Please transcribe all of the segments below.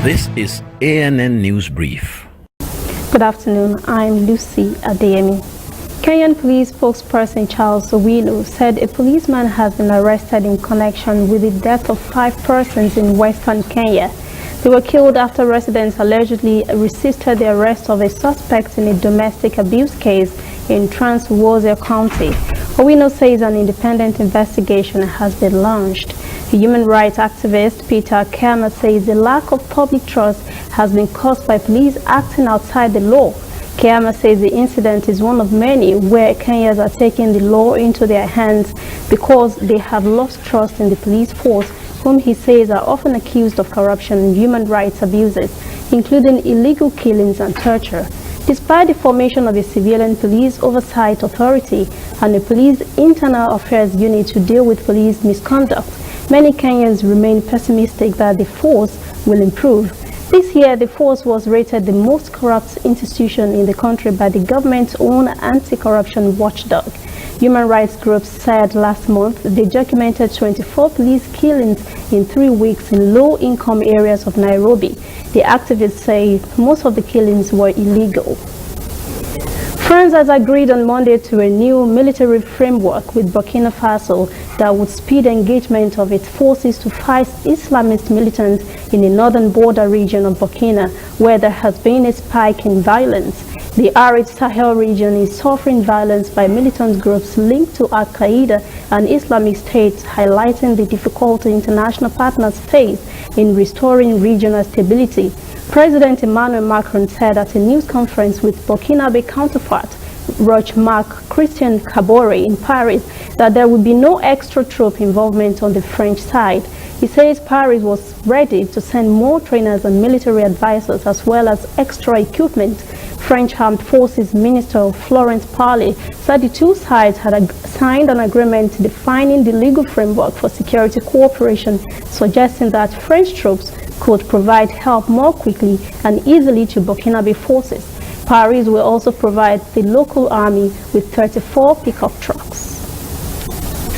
This is ANN News Brief. Good afternoon, I'm Lucy Adeyemi. Kenyan police spokesperson Charles Owino said a policeman has been arrested in connection with the death of 5 persons in western Kenya. They were killed after residents allegedly resisted the arrest of a suspect in a domestic abuse case in Trans-Nzoia County. Owino says an independent investigation has been launched. The human rights activist Peter Kema says the lack of public trust has been caused by police acting outside the law. Kema says the incident is one of many where Kenyans are taking the law into their hands because they have lost trust in the police force, whom he says are often accused of corruption and human rights abuses, including illegal killings and torture. Despite the formation of a civilian police oversight authority and a police internal affairs unit to deal with police misconduct, many Kenyans remain pessimistic that the force will improve. This year, the force was rated the most corrupt institution in the country by the government's own anti-corruption watchdog. Human rights groups said last month they documented 24 police killings in 3 weeks in low-income areas of Nairobi. The activists say most of the killings were illegal. France has agreed on Monday to a new military framework with Burkina Faso that would speed engagement of its forces to fight Islamist militants in the northern border region of Burkina, where there has been a spike in violence. The arid Sahel region is suffering violence by militant groups linked to Al-Qaeda and Islamic State, highlighting the difficulty international partners face in restoring regional stability. President Emmanuel Macron said at a news conference with Burkinabe counterpart Roch-Marc Christian Kabore in Paris that there would be no extra troop involvement on the French side. He says Paris was ready to send more trainers and military advisors as well as extra equipment. French Armed Forces Minister Florence Parly said the two sides had signed an agreement defining the legal framework for security cooperation, suggesting that French troops could provide help more quickly and easily to Burkinabe forces. Paris will also provide the local army with 34 pickup trucks.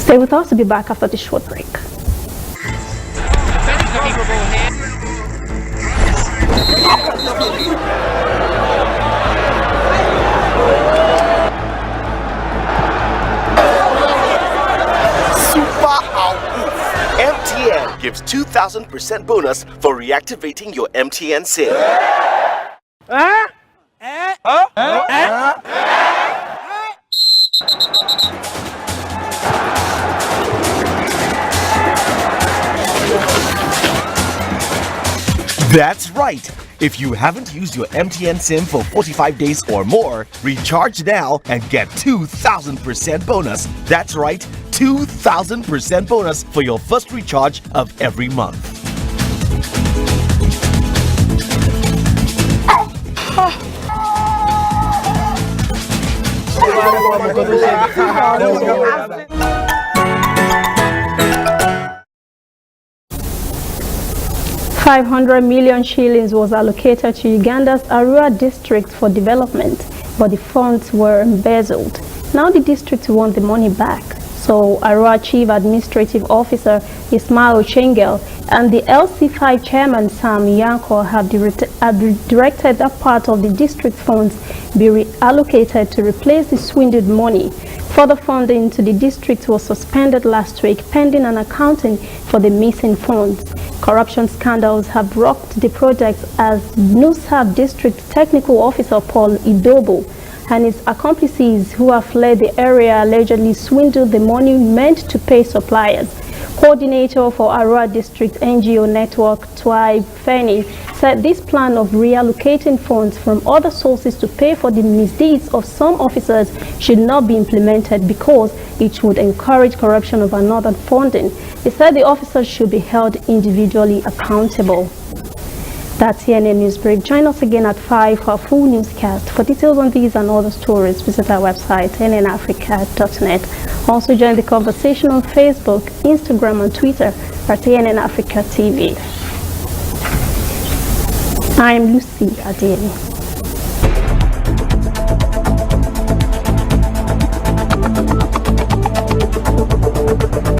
Stay with us to be back after this short break. MTN gives 2,000% bonus for reactivating your MTN SIM. That's right. If you haven't used your MTN SIM for 45 days or more, recharge now and get 2,000% bonus. That's right, 2,000% bonus for your first recharge of every month. 500 million shillings was allocated to Uganda's Arua district for development, but the funds were embezzled. Now the district wants the money back. So Arua Chief Administrative Officer Ismail Chengel and the LC5 Chairman Sam Yanko have directed that part of the district funds be reallocated to replace the swindled money. Further funding to the district was suspended last week pending an accounting for the missing funds. Corruption scandals have rocked the project as Nusab District Technical Officer Paul Idobo and his accomplices who have fled the area allegedly swindled the money meant to pay suppliers. Coordinator for Arua District NGO Network, Twai Feni, said this plan of reallocating funds from other sources to pay for the misdeeds of some officers should not be implemented because it would encourage corruption of another funding. He said the officers should be held individually accountable. That's CNN News Break. Join us again at 5 for a full newscast. For details on these and other stories, visit our website, nnafrica.net. Also join the conversation on Facebook, Instagram, and Twitter at CNN Africa TV. I'm Lucy Adeyemi.